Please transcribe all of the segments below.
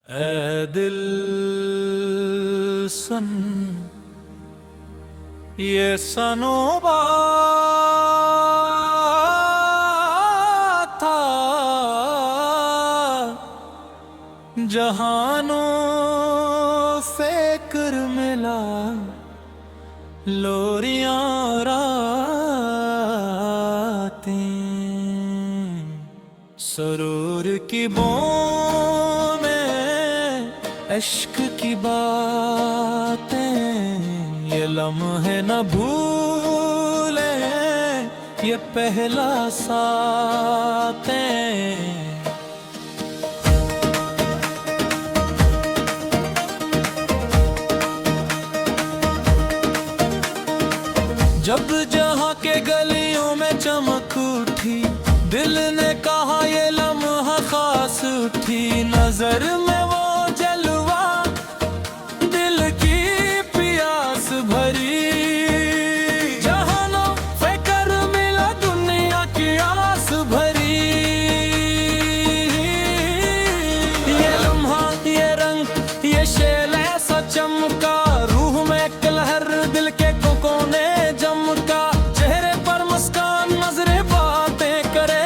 ऐ दिल सुन ये सनोबा था जहानों फिक्र मिला लोरियां रातें सरूर की बूंद में इश्क की बातें ये लम्हे न भूले ये पहला सातें जब जहाँ के गलियों में चमक उठी दिल ने कहा ये लम्हा खास उठी नजर में वो जलवा दिल की प्यास भरी जहानों फिक्र मिला दुनिया की आस भरी ये लम्हा ये रंग ये शेल ऐसा चमका रूह में एक लहर दिल के कोने जमका चेहरे पर मुस्कान नजरे बातें करे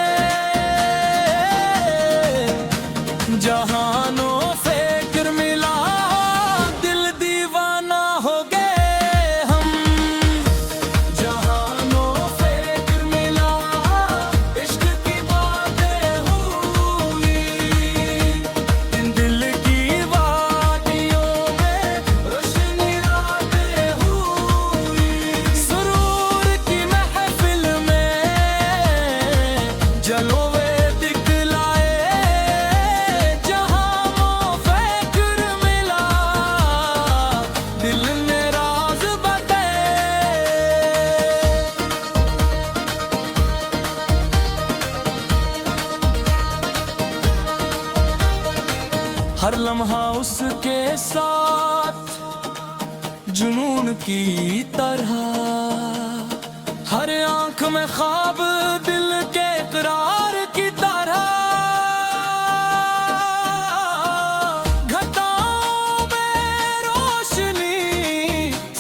जहानों फिक्र मिला दिल दीवाना हो गए हम जहानों फिक्र मिला इश्क की बातें हुई इन दिल की वादियों में रोशनी रातें हुई सुरूर की महफिल में जलवे दिखलाए जहानों फिक्र मिला दिल ने राज बताए हर लम्हा उसके साथ जुनून की तरह हर आंख में ख्वाब दिल के इकरार की तरह घटाओं में रोशनी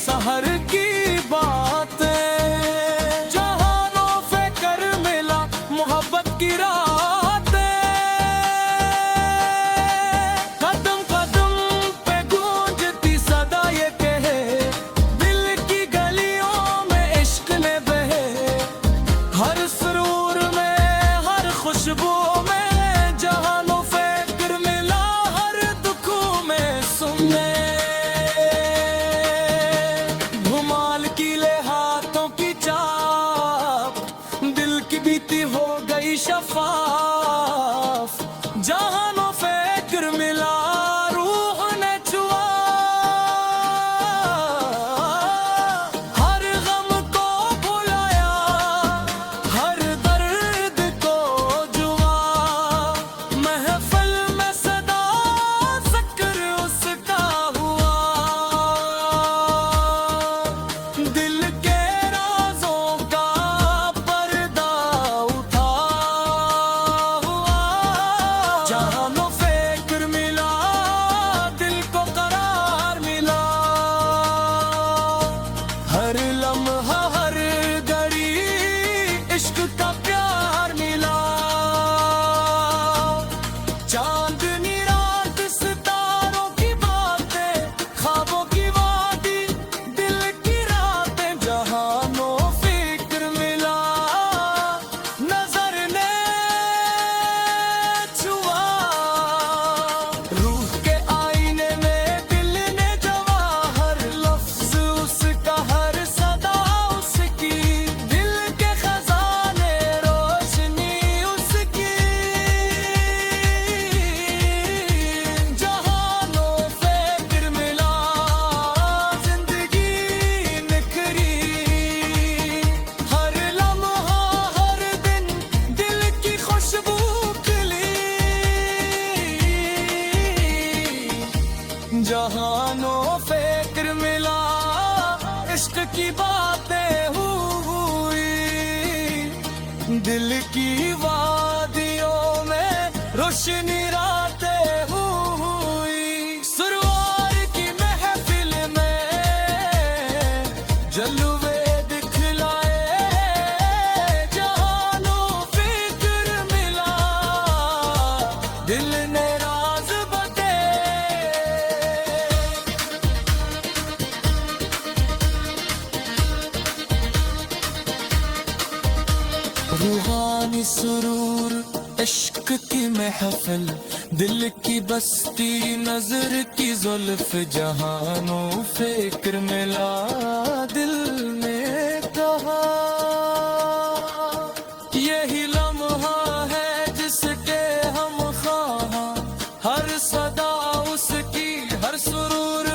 सहर की बातें जहानों फिक्र मिला मोहब्बत की रातें कदम कदम पे गूंजती सदा ये कहे दिल की गलियों में इश्क ने बहे हर सुरूर में हर खुशबू में जहानों फिक्र मिला हर दुखों में सुनने घुमाल कीले हाथों की चाप दिल की बीती हो गई शफाफ जहानों फिक्र मिला रूह ने छुआ हर गम को भुलाया हर दर्द को जुआ महफिल में सदा जिक्र उसका हुआ दिल के राजों का पर्दा उठा हुआ जहानों फिक्र मिला दिल को करार मिला हर लम्हा हर घड़ी इश्क का प्यार मिला चांदनी रात सितारों की बातें ख्वाबों की वादी दिल की रातें जहानों फिक्र मिला नजर ने छुआ रूह के आईने में दिल ने जवाहर लफ्ज उसका हर सदा उसकी दिल के खजाने रोशनी उसकी जहानों फिक्र मिला जिंदगी निखरी हर लम्हा हर दिन दिल की खुशबू खिली जहानों फिक्र मिला इश्क की बातें हुई दिल की वादियों में रोशनी रातें हुई। सुरूर इश्क की महफिल दिल की बस्ती नजर की जुल्फ जहानों फिक्र मिला दिल ने कहा यही लम्हा है जिसके हम ख्वाहा हर सदा उसकी हर सुरूर